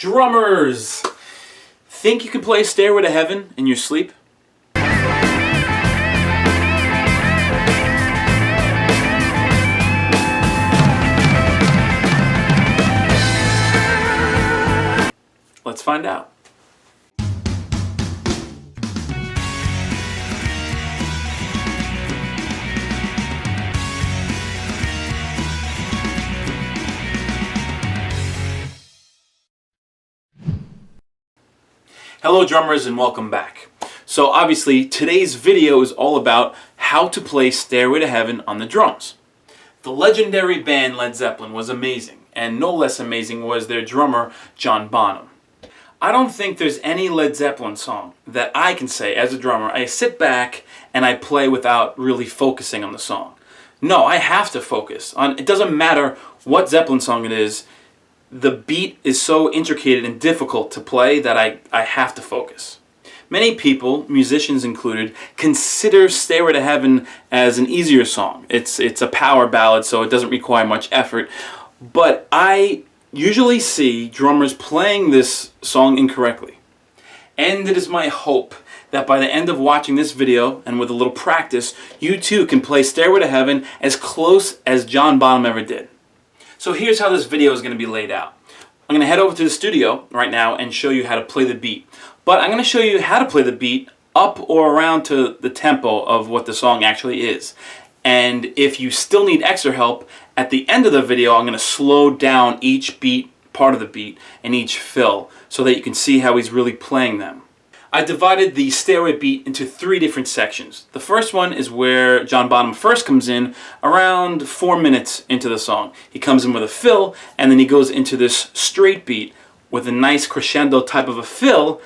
Drummers! Think you can play Stairway to Heaven in your sleep? Let's find out. Hello drummers and welcome back. So obviously today's video is all about how to play Stairway to Heaven on the drums. The legendary band Led Zeppelin was amazing, and no less amazing was their drummer John Bonham. I don't think there's any Led Zeppelin song that I can say as a drummer I sit back and I play without really focusing on the song. No, I have to focus on. It doesn't matter what Zeppelin song it is. The beat is so intricate and difficult to play that I have to focus. Many people, musicians included, consider Stairway to Heaven as an easier song. It's a power ballad, so it doesn't require much effort. But I usually see drummers playing this song incorrectly. And it is my hope that by the end of watching this video, and with a little practice, you too can play Stairway to Heaven as close as John Bonham ever did. So here's how this video is going to be laid out. I'm going to head over to the studio right now and show you how to play the beat. But I'm going to show you how to play the beat up or around to the tempo of what the song actually is. And if you still need extra help, at the end of the video I'm going to slow down each beat, part of the beat, and each fill so that you can see how he's really playing them. I divided the Stairway beat into 3 different sections. The first one is where John Bonham first comes in around 4 minutes into the song. He comes in with a fill, and then he goes into this straight beat with a nice crescendo type of a fill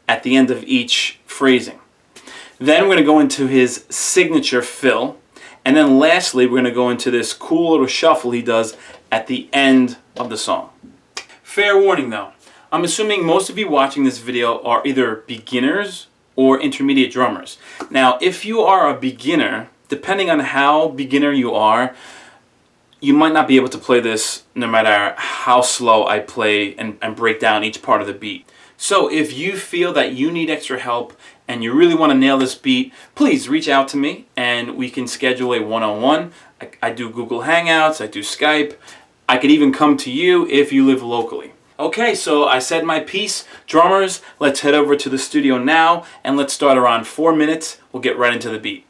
at the end of each phrasing. Then we're going to go into his signature fill, and then lastly we're going to go into this cool little shuffle he does at the end of the song. Fair warning though. I'm assuming most of you watching this video are either beginners or intermediate drummers. Now, if you are a beginner, depending on how beginner you are, you might not be able to play this no matter how slow I play and break down each part of the beat. So if you feel that you need extra help and you really want to nail this beat, please reach out to me and we can schedule a one-on-one. I do Google Hangouts, I do Skype. I could even come to you if you live locally. Okay, so I said my piece. Drummers, let's head over to the studio now and let's start around 4 minutes. We'll get right into the beat.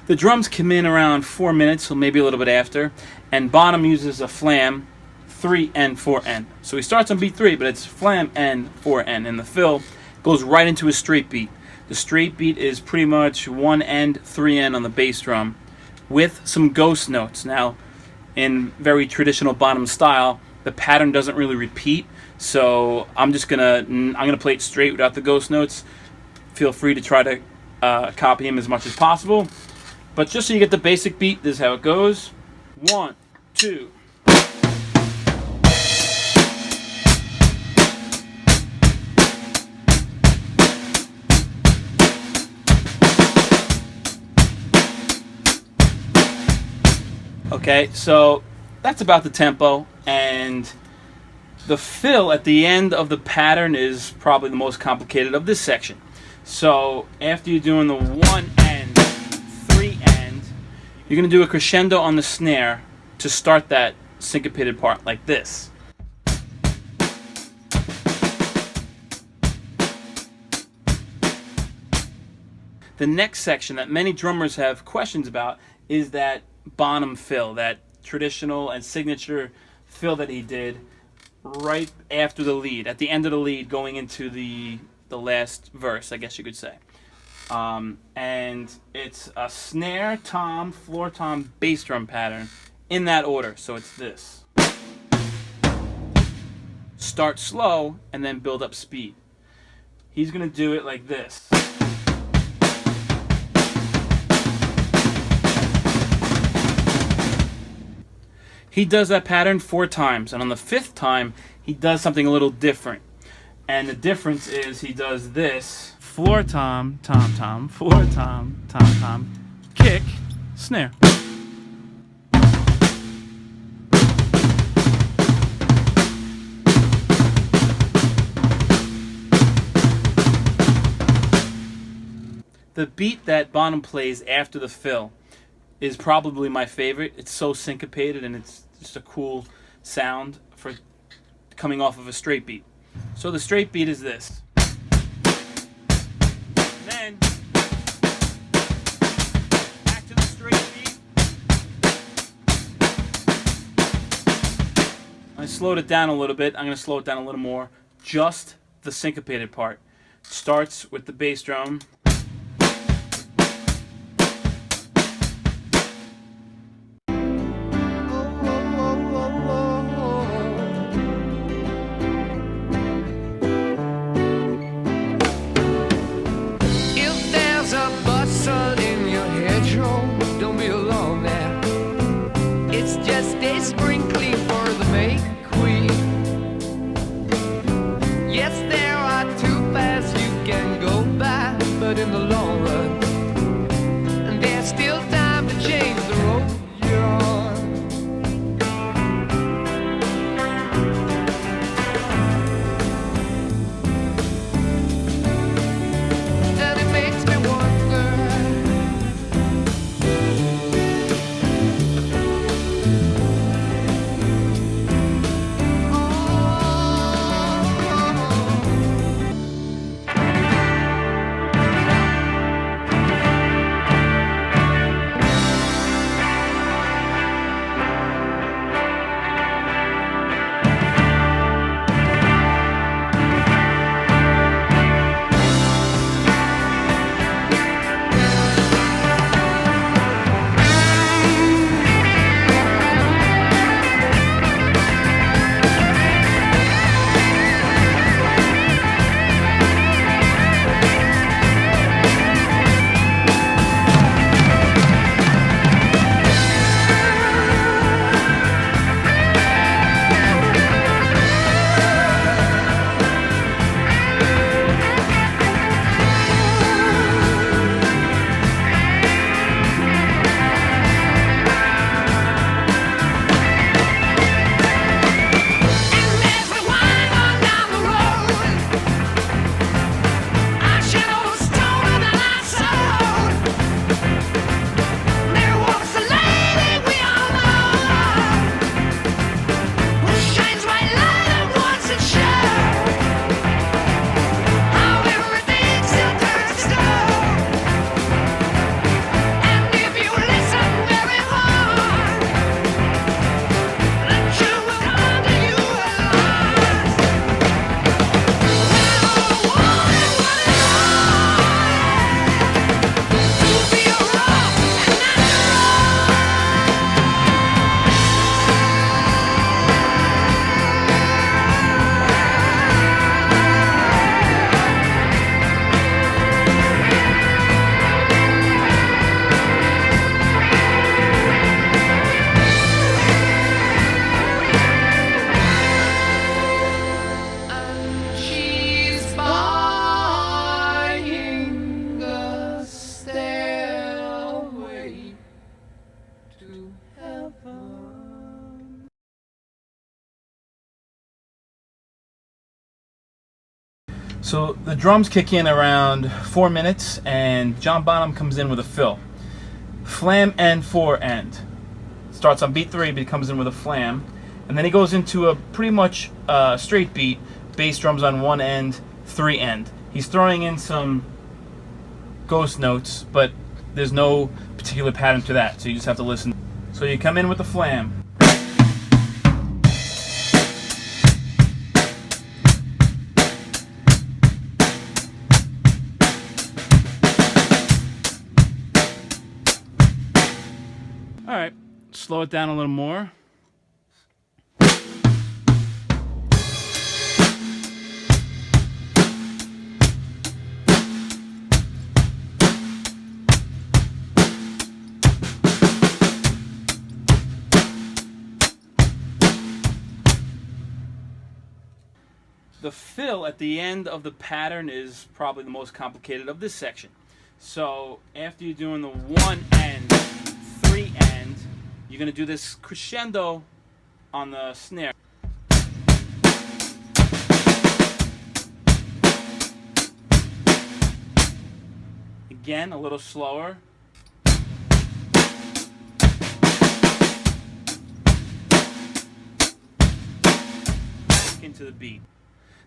The drums come in around 4 minutes, so maybe a little bit after, and Bonham uses a flam, 3N, 4N. So he starts on beat 3, but it's flam, N, 4N, and the fill goes right into a straight beat. The straight beat is pretty much 1 end, 3N on the bass drum with some ghost notes. Now, in very traditional Bonham style, the pattern doesn't really repeat, so I'm gonna play it straight without the ghost notes. Feel free to try to copy him as much as possible, but just so you get the basic beat, this is how it goes. 1, 2. Okay, so that's about the tempo, and the fill at the end of the pattern is probably the most complicated of this section. So after you're doing the 1 end, 3 end, you're going to do a crescendo on the snare to start that syncopated part like this. The next section that many drummers have questions about is that Bonham fill, that traditional and signature fill that he did right after the lead, at the end of the lead going into the last verse, I guess you could say. And it's a snare, tom, floor tom, bass drum pattern in that order. So it's this. Start slow and then build up speed. He's going to do it like this. He does that pattern 4 times, and on the 5th time, he does something a little different. And the difference is he does this: floor tom, tom tom, floor tom, tom tom, kick, snare. The beat that Bonham plays after the fill is probably my favorite. It's so syncopated and it's just a cool sound for coming off of a straight beat. So the straight beat is this. Then back to the straight beat. I slowed it down a little bit. I'm going to slow it down a little more. Just the syncopated part. Starts with the bass drum. In the long run, and there's still time to change the road you're on. And it makes me wonder, So the drums kick in around 4 minutes, and John Bonham comes in with a fill. Flam and 4 end. Starts on beat 3, but he comes in with a flam. And then he goes into a pretty much straight beat, bass drums on 1 end, 3 end. He's throwing in some ghost notes, but there's no particular pattern to that, so you just have to listen. So you come in with the flam. Alright, slow it down a little more. The fill at the end of the pattern is probably the most complicated of this section. So after you're doing the 1 end, 3 end, you're going to do this crescendo on the snare. Again, a little slower. Into the beat.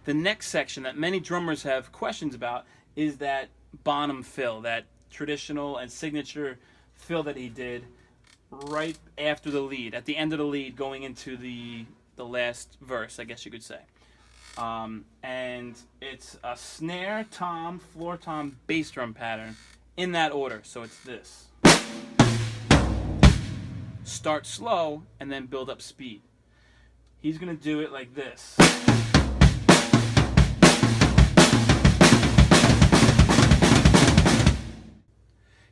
The next section that many drummers have questions about is that Bonham fill, that traditional and signature fill that he did right after the lead, at the end of the lead, going into the last verse, I guess you could say. And it's a snare, tom, floor tom, bass drum pattern in that order. So it's this. Start slow and then build up speed. He's going to do it like this.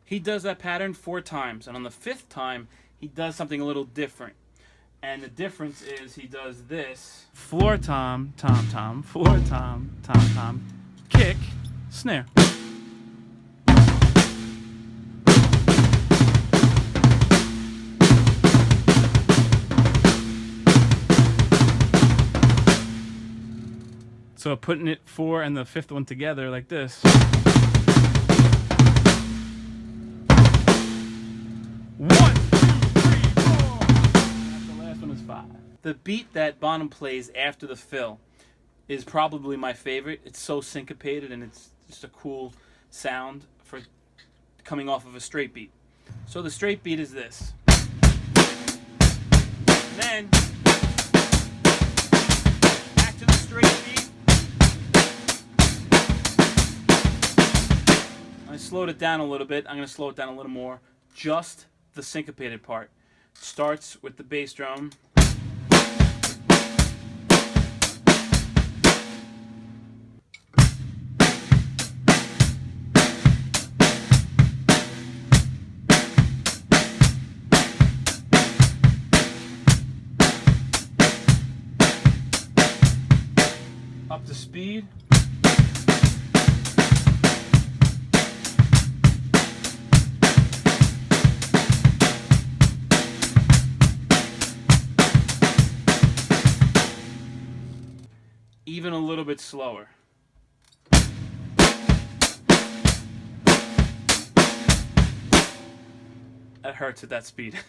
He does that pattern 4 times, and on the 5th time, he does something a little different. And the difference is he does this. Floor tom, tom, tom, floor tom, tom, tom, kick, snare. So putting it 4 and the 5th one together like this. 1, 2, 3, 4. The last one is 5. The beat that Bonham plays after the fill is probably my favorite. It's so syncopated and it's just a cool sound for coming off of a straight beat. So the straight beat is this. And then back to the straight beat. I slowed it down a little bit. I'm going to slow it down a little more. Just the syncopated part. Starts with the bass drum. Up to speed. Even a little bit slower. That hurts at that speed.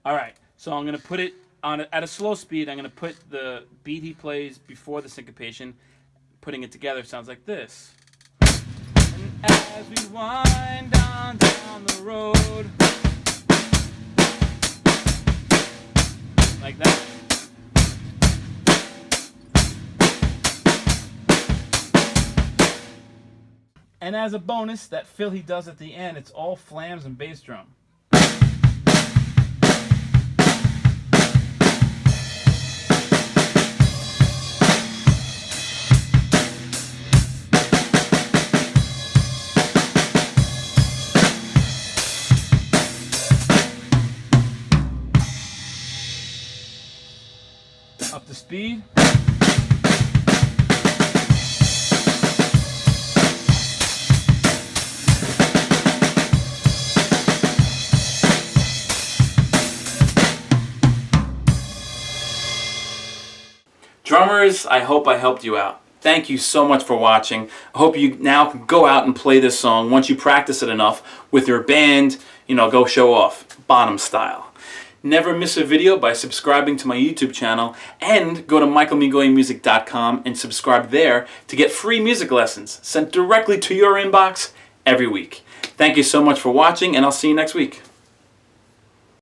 All right, so I'm going to put it on at a slow speed. I'm going to put the beat he plays before the syncopation. Putting it together sounds like this. And as we wind on down the road, like that. And as a bonus, that fill he does at the end, it's all flams and bass drum. Up to speed. Drummers, I hope I helped you out. Thank you so much for watching. I hope you now can go out and play this song once you practice it enough with your band, go show off, Bonham style. Never miss a video by subscribing to my YouTube channel, and go to michaelmingoiamusic.com and subscribe there to get free music lessons sent directly to your inbox every week. Thank you so much for watching, and I'll see you next week.